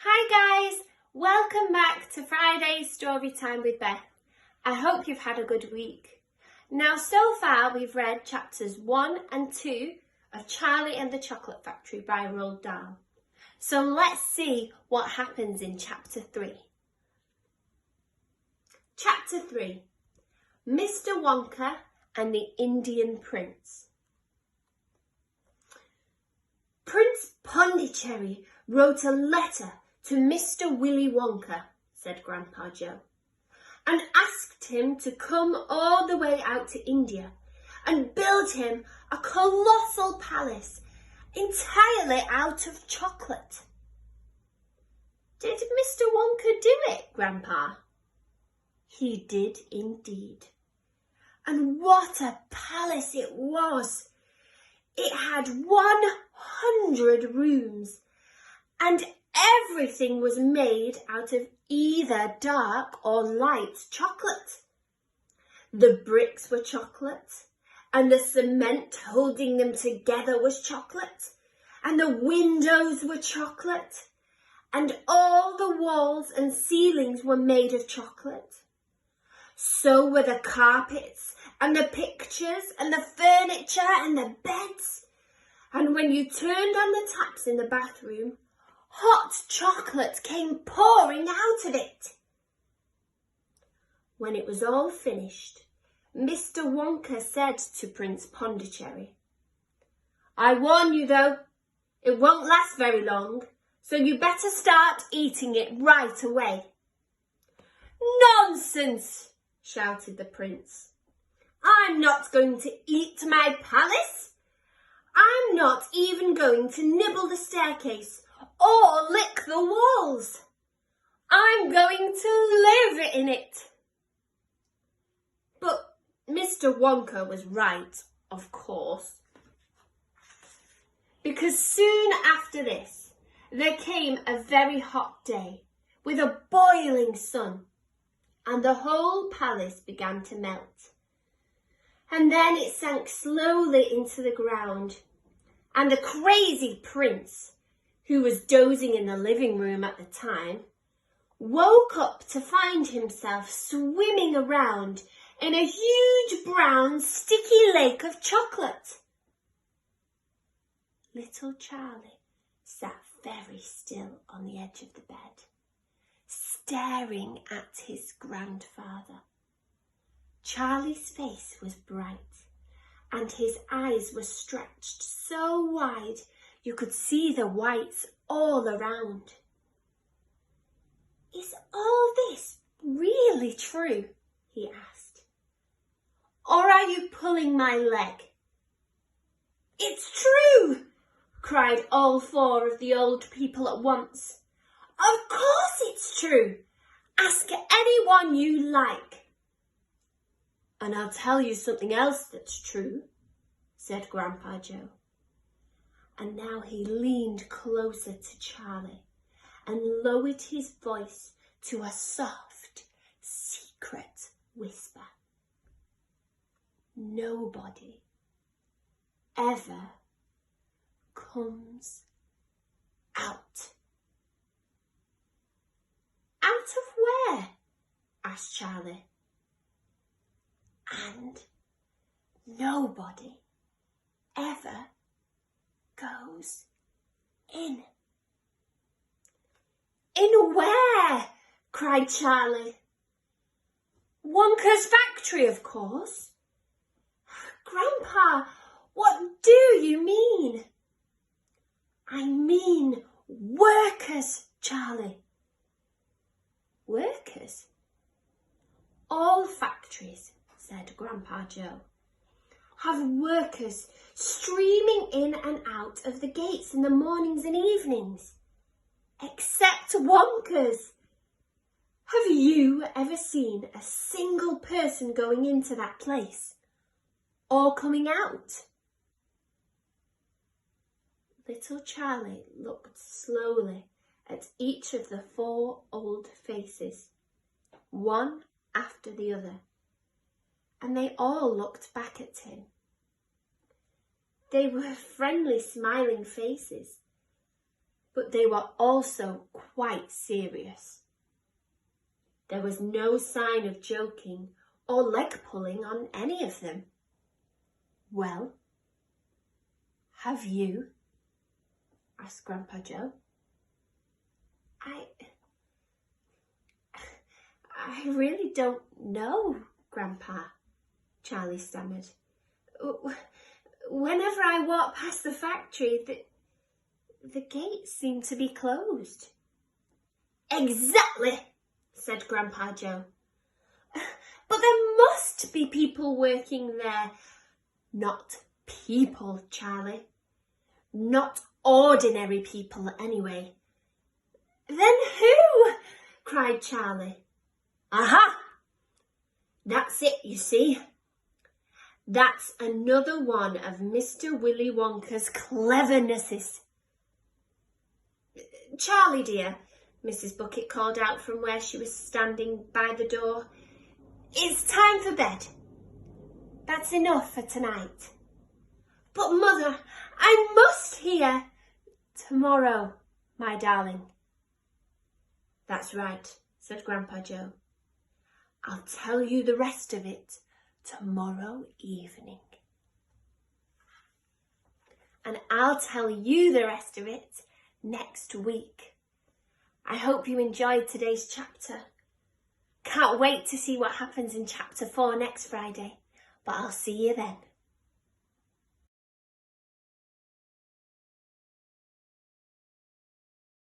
Hi guys, welcome back to Friday's Story Time with Beth. I hope you've had a good week. Now so far we've read chapters 1 and 2 of Charlie and the Chocolate Factory by Roald Dahl. So let's see what happens in chapter 3. Chapter 3, Mr. Wonka and the Indian Prince. Prince Pondicherry wrote a letter to Mr. Willy Wonka, said Grandpa Joe, and asked him to come all the way out to India and build him a colossal palace entirely out of chocolate. Did Mr. Wonka do it, Grandpa? He did indeed. And what a palace it was! It had 100 rooms, and everything was made out of either dark or light chocolate. The bricks were chocolate, and the cement holding them together was chocolate, and the windows were chocolate, and all the walls and ceilings were made of chocolate. So were the carpets, and the pictures, and the furniture, and the beds. And when you turned on the taps in the bathroom, hot chocolate came pouring out of it. When it was all finished, Mr. Wonka said to Prince Pondicherry, "I warn you though, it won't last very long, so you better start eating it right away." "Nonsense!" shouted the prince. "I'm not going to eat my palace. I'm not even going to nibble the staircase or lick the walls. I'm going to live in it." But Mr. Wonka was right, of course. Because soon after this, there came a very hot day with a boiling sun, and the whole palace began to melt. And then it sank slowly into the ground, and the crazy prince, who was dozing in the living room at the time, woke up to find himself swimming around in a huge brown sticky lake of chocolate. Little Charlie sat very still on the edge of the bed, staring at his grandfather. Charlie's face was bright, and his eyes were stretched so wide you could see the whites all around. "Is all this really true?" he asked. "Or are you pulling my leg?" "It's true!" cried all four of the old people at once. "Of course it's true! Ask anyone you like." "And I'll tell you something else that's true," said Grandpa Joe. And now he leaned closer to Charlie and lowered his voice to a soft, secret whisper. "Nobody ever comes out." "Out of where?" asked Charlie. "And nobody ever goes in." "In where?" cried Charlie. "Wonka's factory, of course." "Grandpa, what do you mean?" "I mean workers, Charlie." "Workers?" "All factories," said Grandpa Joe, "have workers streaming in and out of the gates in the mornings and evenings, except Wonka's. Have you ever seen a single person going into that place or coming out?" Little Charlie looked slowly at each of the four old faces, one after the other, and they all looked back at him. They were friendly, smiling faces, but they were also quite serious. There was no sign of joking or leg pulling on any of them. "Well, have you?" asked Grandpa Joe. I really don't know, Grandpa," Charlie stammered. "Whenever I walk past the factory, the gates seem to be closed." "Exactly," said Grandpa Joe. "But there must be people working there." "Not people, Charlie. Not ordinary people, anyway." "Then who?" cried Charlie. "Aha! That's it, you see. That's another one of Mr. Willy Wonka's clevernesses." "Charlie, dear," Mrs. Bucket called out from where she was standing by the door, "it's time for bed. That's enough for tonight." "But Mother, I must hear." "Tomorrow, my darling." "That's right," said Grandpa Joe. "I'll tell you the rest of it tomorrow evening. And I'll tell you the rest of it next week. I hope you enjoyed today's chapter. Can't wait to see what happens in chapter 4 next Friday, but I'll see you then.